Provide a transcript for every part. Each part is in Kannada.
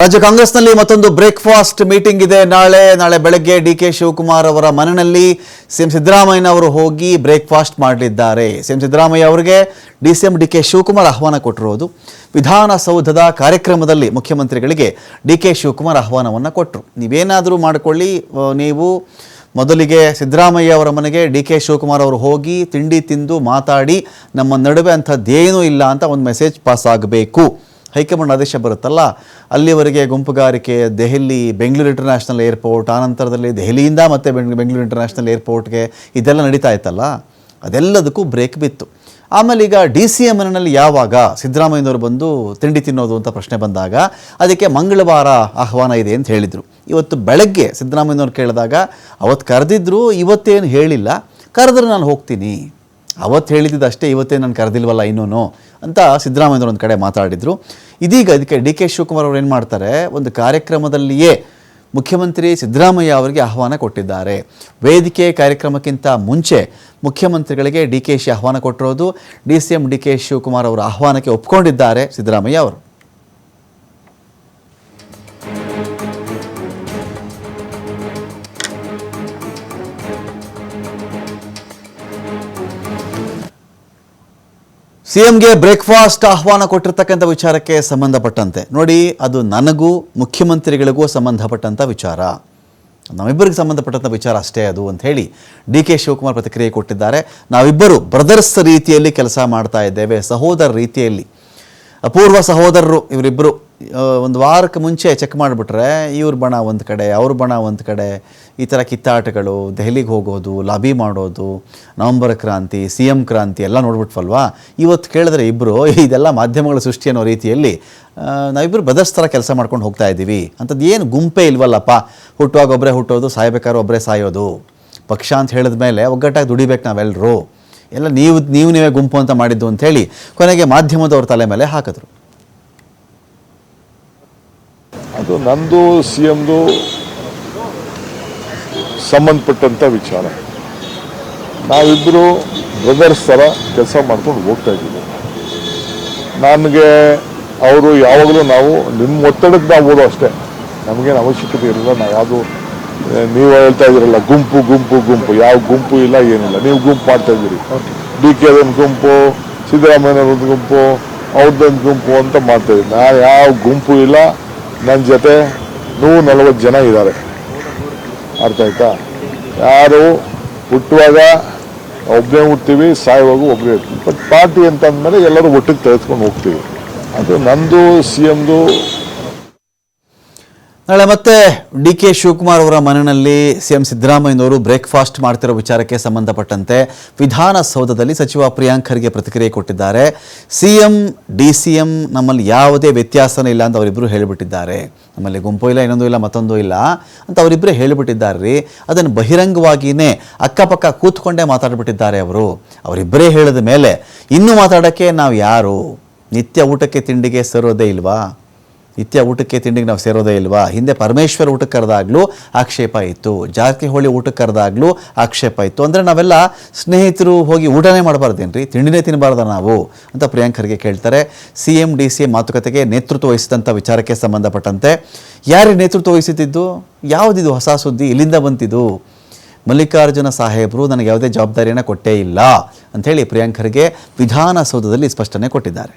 ರಾಜ್ಯ ಕಾಂಗ್ರೆಸ್ನಲ್ಲಿ ಮತ್ತೊಂದು ಬ್ರೇಕ್ಫಾಸ್ಟ್ ಮೀಟಿಂಗ್ ಇದೆ. ನಾಳೆ ಬೆಳಗ್ಗೆ ಡಿಕೆ ಶಿವಕುಮಾರ್ ಅವರ ಮನೆಯಲ್ಲಿ ಸಿಎಂ ಸಿದ್ದರಾಮಯ್ಯ ಅವರು ಹೋಗಿ ಬ್ರೇಕ್ಫಾಸ್ಟ್ ಮಾಡಲಿದ್ದಾರೆ. ಸಿಎಂ ಸಿದ್ದರಾಮಯ್ಯ ಅವರಿಗೆ ಸಿಎಂ ಡಿಕೆ ಶಿವಕುಮಾರ್ ಆಹ್ವಾನ ಕೊಟ್ಟಿರೋದು. ವಿಧಾನಸೌಧದ ಕಾರ್ಯಕ್ರಮದಲ್ಲಿ ಮುಖ್ಯಮಂತ್ರಿಗಳಿಗೆ ಡಿಕೆ ಶಿವಕುಮಾರ್ ಆಹ್ವಾನವನ್ನು ಕೊಟ್ಟರು. ನೀವೇನಾದರೂ ಮಾಡಿಕೊಳ್ಳಿ, ನೀವು ಮೊದಲಿಗೆ ಸಿದ್ದರಾಮಯ್ಯ ಅವರ ಮನೆಗೆ ಡಿಕೆ ಶಿವಕುಮಾರ್ ಅವರು ಹೋಗಿ ತಿಂಡಿ ತಿಂದು ಮಾತಾಡಿ ನಮ್ಮ ನಡುವೆ ಅಂಥದ್ದೇನೂ ಇಲ್ಲ ಅಂತ ಒಂದು ಮೆಸೇಜ್ ಪಾಸ್ ಆಗಬೇಕು. ಹೈಕಮಾಂಡ್ ಆದೇಶ ಬರುತ್ತಲ್ಲ, ಅಲ್ಲಿವರೆಗೆ ಗುಂಪುಗಾರಿಕೆ, ದೆಹಲಿ, ಬೆಂಗಳೂರು ಇಂಟರ್ನ್ಯಾಷನಲ್ ಏರ್ಪೋರ್ಟ್, ಆನಂತರದಲ್ಲಿ ದೆಹಲಿಯಿಂದ ಮತ್ತೆ ಬೆಂಗಳೂರು ಇಂಟರ್ನ್ಯಾಷನಲ್ ಏರ್ಪೋರ್ಟ್ಗೆ ಇದೆಲ್ಲ ನಡೀತಾ ಇತ್ತಲ್ಲ, ಅದೆಲ್ಲದಕ್ಕೂ ಬ್ರೇಕ್ ಬಿತ್ತು. ಆಮೇಲೆ ಈಗ DCMನಲ್ಲಿ ಯಾವಾಗ ಸಿದ್ದರಾಮಯ್ಯನವರು ಬಂದು ತಿಂಡಿ ತಿನ್ನೋದು ಅಂತ ಪ್ರಶ್ನೆ ಬಂದಾಗ ಅದಕ್ಕೆ ಮಂಗಳವಾರ ಆಹ್ವಾನ ಇದೆ ಅಂತ ಹೇಳಿದರು. ಇವತ್ತು ಬೆಳಗ್ಗೆ ಸಿದ್ದರಾಮಯ್ಯನವ್ರು ಕೇಳಿದಾಗ ಅವತ್ತು ಕರೆದಿದ್ರು, ಇವತ್ತೇನು ಹೇಳಿಲ್ಲ, ಕರೆದ್ರೆ ನಾನು ಹೋಗ್ತೀನಿ, ಅವತ್ತು ಹೇಳಿದ್ದು ಅಷ್ಟೇ, ಇವತ್ತೇ ನಾನು ಕರೆದಿಲ್ವಲ್ಲ ಇನ್ನೂ ಅಂತ ಸಿದ್ದರಾಮಯ್ಯನವರು ಒಂದು ಕಡೆ ಮಾತಾಡಿದರು. ಇದೀಗ ಅದಕ್ಕೆ ಡಿಕೆ ಶಿವಕುಮಾರ್ ಅವರು ಏನು ಮಾಡ್ತಾರೆ, ಒಂದು ಕಾರ್ಯಕ್ರಮದಲ್ಲಿಯೇ ಮುಖ್ಯಮಂತ್ರಿ ಸಿದ್ದರಾಮಯ್ಯ ಅವರಿಗೆ ಆಹ್ವಾನ ಕೊಟ್ಟಿದ್ದಾರೆ. ವೇದಿಕೆ ಕಾರ್ಯಕ್ರಮಕ್ಕಿಂತ ಮುಂಚೆ ಮುಖ್ಯಮಂತ್ರಿಗಳಿಗೆ DKಶಿ ಆಹ್ವಾನ ಕೊಟ್ಟಿರೋದು. CM ಡಿಕೆ ಶಿವಕುಮಾರ್ ಅವರ ಆಹ್ವಾನಕ್ಕೆ ಒಪ್ಕೊಂಡಿದ್ದಾರೆ ಸಿದ್ದರಾಮಯ್ಯ ಅವರು. CMಗೆ ಬ್ರೇಕ್ಫಾಸ್ಟ್ ಆಹ್ವಾನ ಕೊಟ್ಟಿರ್ತಕ್ಕಂಥ ವಿಚಾರಕ್ಕೆ ಸಂಬಂಧಪಟ್ಟಂತೆ ನೋಡಿ, ಅದು ನನಗೂ ಮುಖ್ಯಮಂತ್ರಿಗಳಿಗೂ ಸಂಬಂಧಪಟ್ಟಂಥ ವಿಚಾರ, ನಾವಿಬ್ಬರಿಗೆ ಸಂಬಂಧಪಟ್ಟಂಥ ವಿಚಾರ ಅಷ್ಟೇ ಅದು ಅಂತ ಹೇಳಿ DK ಶಿವಕುಮಾರ್ ಪ್ರತಿಕ್ರಿಯೆ ಕೊಟ್ಟಿದ್ದಾರೆ. ನಾವಿಬ್ಬರು ಬ್ರದರ್ಸ್ ರೀತಿಯಲ್ಲಿ ಕೆಲಸ ಮಾಡ್ತಾ ಇದ್ದೇವೆ, ಸಹೋದರ ರೀತಿಯಲ್ಲಿ, ಅಪೂರ್ವ ಸಹೋದರರು ಇವರಿಬ್ಬರು. ಒಂದು ವಾರಕ್ಕೆ ಮುಂಚೆ ಚೆಕ್ ಮಾಡಿಬಿಟ್ರೆ ಇವ್ರ ಬಣ ಒಂದು ಕಡೆ, ಅವ್ರ ಬಣ ಒಂದು ಕಡೆ, ಈ ಥರ ಕಿತ್ತಾಟಗಳು, ದೆಹಲಿಗೆ ಹೋಗೋದು, ಲಾಬಿ ಮಾಡೋದು, ನವಂಬರ್ ಕ್ರಾಂತಿ, CM ಕ್ರಾಂತಿ ಎಲ್ಲ ನೋಡ್ಬಿಟ್ವಲ್ವಾ. ಇವತ್ತು ಕೇಳಿದ್ರೆ ಇಬ್ಬರು ಇದೆಲ್ಲ ಮಾಧ್ಯಮಗಳ ಸೃಷ್ಟಿ ಅನ್ನೋ ರೀತಿಯಲ್ಲಿ ನಾವಿಬ್ಬರು ಬ್ರದರ್ಸ್ ಥರ ಕೆಲಸ ಮಾಡ್ಕೊಂಡು ಹೋಗ್ತಾ ಇದ್ದೀವಿ. ಅಂಥದ್ದು ಏನು ಗುಂಪೇ ಇಲ್ವಲ್ಲಪ್ಪ, ಹುಟ್ಟುವಾಗ ಒಬ್ಬರೇ ಹುಟ್ಟೋದು, ಸಾಯ್ಬೇಕಾದ್ರೆ ಒಬ್ಬರೇ ಸಾಯೋದು, ಪಕ್ಷ ಅಂತ ಹೇಳಿದ ಮೇಲೆ ಒಗ್ಗಟ್ಟಾಗಿ ದುಡಿಬೇಕು ನಾವೆಲ್ಲರೂ, ಎಲ್ಲ ನೀವೇ ಗುಂಪು ಅಂತ ಮಾಡಿದ್ದು ಅಂಥೇಳಿ ಕೊನೆಗೆ ಮಾಧ್ಯಮದವ್ರ ತಲೆ ಮೇಲೆ ಹಾಕಿದ್ರು. ಅದು ನಂದು CMದು ಸಂಬಂಧಪಟ್ಟಂಥ ವಿಚಾರ. ನಾವಿಬ್ಬರು ಬ್ರದರ್ಸ್ ಥರ ಕೆಲಸ ಮಾಡ್ಕೊಂಡು ಹೋಗ್ತಾ ಇದ್ದೀವಿ. ನನಗೆ ಅವರು ಯಾವಾಗಲೂ ನಾವು ನಿಮ್ಮ ಒತ್ತಡಕ್ಕೆ ನಾವು ಓದೋ ಅಷ್ಟೇ, ನಮಗೇನು ಅವಶ್ಯಕತೆ ಇರಲಿಲ್ಲ. ನಾವು ಯಾವುದು ನೀವು ಹೇಳ್ತಾ ಇದ್ದೀರಲ್ಲ ಗುಂಪು ಗುಂಪು ಗುಂಪು, ಯಾವ ಗುಂಪು ಇಲ್ಲ, ಏನಿಲ್ಲ. ನೀವು ಗುಂಪು ಮಾಡ್ತಾ ಇದ್ದೀರಿ, DKದೊಂದು ಗುಂಪು, ಸಿದ್ದರಾಮಯ್ಯನವ್ರದ್ದು ಗುಂಪು, ಅವ್ರದ್ದೊಂದು ಗುಂಪು ಅಂತ ಮಾಡ್ತಾ ಇದ್ದೀವಿ. ನಾನು ಯಾವ ಗುಂಪು ಇಲ್ಲ, ನನ್ನ ಜೊತೆ 140 ಜನ ಇದ್ದಾರೆ, ಅರ್ಥ ಆಯ್ತಾ. ಯಾರು ಹುಟ್ಟುವಾಗ ಒಬ್ಬನೇ ಹುಡ್ತೀವಿ, ಸಾಯುವಾಗ ಒಬ್ಬರೇ ಇರ್ತೀವಿ. ಬಟ್ ಪಾರ್ಟಿ ಅಂತ ಅಂದಮೇಲೆ ಎಲ್ಲರೂ ಒಟ್ಟಿಗೆ ತೆಗೆದುಕೊಂಡು ಹೋಗ್ತೀವಿ. ಅದು ನಂದು CMದು. ನಾಳೆ ಮತ್ತೆ DK ಶಿವಕುಮಾರ್ ಅವರ ಮನೆಯಲ್ಲಿ CM ಸಿದ್ದರಾಮಯ್ಯನವರು ಬ್ರೇಕ್ಫಾಸ್ಟ್ ಮಾಡ್ತಿರೋ ವಿಚಾರಕ್ಕೆ ಸಂಬಂಧಪಟ್ಟಂತೆ ವಿಧಾನಸೌಧದಲ್ಲಿ ಸಚಿವ ಪ್ರಿಯಾಂಕ್ ಖರ್ಗೆ ಪ್ರತಿಕ್ರಿಯೆ ಕೊಟ್ಟಿದ್ದಾರೆ. CM DCM ನಮ್ಮಲ್ಲಿ ಯಾವುದೇ ವ್ಯತ್ಯಾಸನೇ ಇಲ್ಲ ಅಂತ ಅವರಿಬ್ಬರು ಹೇಳಿಬಿಟ್ಟಿದ್ದಾರೆ. ನಮ್ಮಲ್ಲಿ ಗುಂಪು ಇಲ್ಲ, ಇನ್ನೊಂದು ಇಲ್ಲ, ಮತ್ತೊಂದು ಇಲ್ಲ ಅಂತ ಅವರಿಬ್ಬರೇ ಹೇಳಿಬಿಟ್ಟಿದ್ದಾರೆ ರೀ. ಅದನ್ನು ಬಹಿರಂಗವಾಗಿಯೇ ಅಕ್ಕಪಕ್ಕ ಕೂತ್ಕೊಂಡೇ ಮಾತಾಡಿಬಿಟ್ಟಿದ್ದಾರೆ ಅವರಿಬ್ಬರೇ ಹೇಳಿದ ಮೇಲೆ ಇನ್ನೂ ಮಾತಾಡೋಕ್ಕೆ ನಾವು ಯಾರು? ನಿತ್ಯ ಊಟಕ್ಕೆ ತಿಂಡಿಗೆ ಸೇರೋದೇ ಇಲ್ವಾ? ನಾವು ಸೇರೋದೇ ಇಲ್ವಾ? ಹಿಂದೆ ಪರಮೇಶ್ವರ್ ಊಟಕ್ಕೆ ಕರೆದಾಗ್ಲೂ ಆಕ್ಷೇಪ ಇತ್ತು, ಜಾರಕಿಹೊಳಿ ಊಟಕ್ಕೆ ಕರೆದಾಗ್ಲೂ ಆಕ್ಷೇಪ ಇತ್ತು. ಅಂದರೆ ನಾವೆಲ್ಲ ಸ್ನೇಹಿತರು ಹೋಗಿ ಊಟನೇ ಮಾಡಬಾರ್ದೇನ್ರಿ, ತಿಂಡಿನೇ ತಿನ್ನಬಾರ್ದ ನಾವು ಅಂತ ಪ್ರಿಯಾಂಕ್ ಖರ್ಗೆ ಕೇಳ್ತಾರೆ. CM DCM ಮಾತುಕತೆಗೆ ನೇತೃತ್ವ ವಹಿಸಿದಂಥ ವಿಚಾರಕ್ಕೆ ಸಂಬಂಧಪಟ್ಟಂತೆ ಯಾರಿಗೆ ನೇತೃತ್ವ ವಹಿಸಿದ್ದು, ಯಾವುದಿದು ಹೊಸ ಸುದ್ದಿ, ಇಲ್ಲಿಂದ ಬಂತಿದ್ದು? ಮಲ್ಲಿಕಾರ್ಜುನ ಸಾಹೇಬರು ನನಗೆ ಯಾವುದೇ ಜವಾಬ್ದಾರಿಯನ್ನು ಕೊಟ್ಟೇ ಇಲ್ಲ ಅಂಥೇಳಿ ಪ್ರಿಯಾಂಕ್ ಖರ್ಗೆ ವಿಧಾನಸೌಧದಲ್ಲಿ ಸ್ಪಷ್ಟನೆ ಕೊಟ್ಟಿದ್ದಾರೆ.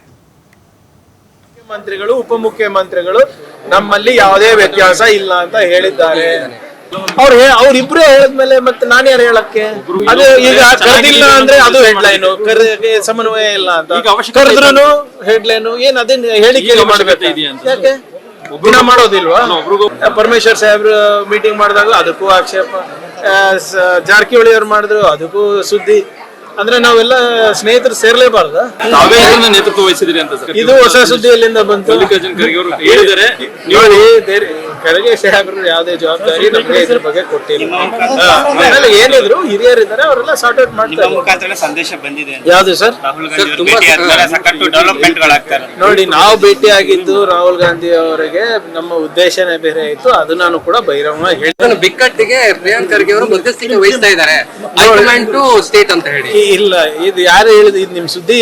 ಮುಖ್ಯಮಂತ್ರಿಗಳು ಉಪಮುಖ್ಯಮಂತ್ರಿಗಳು ನಮ್ಮಲ್ಲಿ ಯಾವುದೇ ವ್ಯತ್ಯಾಸ ಇಲ್ಲ ಅಂತ ಹೇಳಿದ್ದಾರೆ. ಅವ್ರಿಬ್ರೇ ಹೇಳಿದ್ಮೇಲೆ ಮತ್ತೆ ನಾನು ಯಾರು ಹೇಳಕ್ಕೆ? ಅದು ಈಗ ಕರೆದಿಲ್ಲ ಅಂದ್ರೆ ಅದು ಹೆಡ್ಲೈನ್, ಸಮನ್ವಯ ಇಲ್ಲ ಅಂತ. ಕರೆದ್ರು ಹೆಡ್ಲೈನ್ ಏನ್ ಅದೇನು ಹೇಳಿ ಕೇಳಿ ಮಾಡ್ಬೇಕು, ಯಾಕೆ ದಿನ ಮಾಡೋದಿಲ್ವಾ? ಪರಮೇಶ್ವರ್ ಸಾಹೇಬ್ರು ಮೀಟಿಂಗ್ ಮಾಡಿದಾಗ ಅದಕ್ಕೂ ಆಕ್ಷೇಪ, ಜಾರಕಿಹೊಳಿ ಅವ್ರು ಮಾಡಿದ್ರು ಅದಕ್ಕೂ ಸುದ್ದಿ. ಅಂದ್ರೆ ನಾವೆಲ್ಲ ಸ್ನೇಹಿತರು ಸೇರ್ಲೇಬಾರ್ದ? ನೇತೃತ್ವ ವಹಿಸಿದ್ರಿ ಅಂತ ಸರ್, ಇದು ಹೊಸ ಸುದ್ದಿ ಎಲ್ಲಿಂದ ಬಂತು? ಖರ್ಗೆ ಸಾಹೇಬರು ಯಾವುದೇ ಜವಾಬ್ದಾರಿ ನಮಗೆ ಇದ್ರ ಬಗ್ಗೆ ಕೊಟ್ಟಿಲ್ಲ. ಆಮೇಲೆ ಏನಿದ್ರು ಹಿರಿಯರಿದ್ದಾರೆ, ಅವರೆಲ್ಲ ಸಾರ್ಟ್ ಔಟ್ ಮಾಡ್ತಾರೆ. ಸಂದೇಶ ಬಂದಿದೆ ಯಾವ್ದು ಸರ್? ನೋಡಿ, ನಾವು ಭೇಟಿ ಆಗಿದ್ದು ರಾಹುಲ್ ಗಾಂಧಿ ಅವರಿಗೆ, ನಮ್ಮ ಉದ್ದೇಶನೇ ಬೇರೆ ಇತ್ತು. ಅದು ನಾನು ಕೂಡ ಬಹಿರಂಗವಾಗಿ ಹೇಳ್ತೇನೆ. ಬಿಕ್ಕಟ್ಟಿಗೆ ಪ್ರಿಯಾಂಕ್ ಖರ್ಗೆ ಅವರು ಮಧ್ಯಸ್ಥಿಕೆ ವಹಿಸ್ತಾ ಇದ್ದಾರೆ, ಸ್ಟೇಟ್ ಅಂತ ಹೇಳಿ. ಇಲ್ಲ, ಇದು ಯಾರು ಹೇಳಿದ್ರು? ಇದು ನಿಮ್ ಸುದ್ದಿ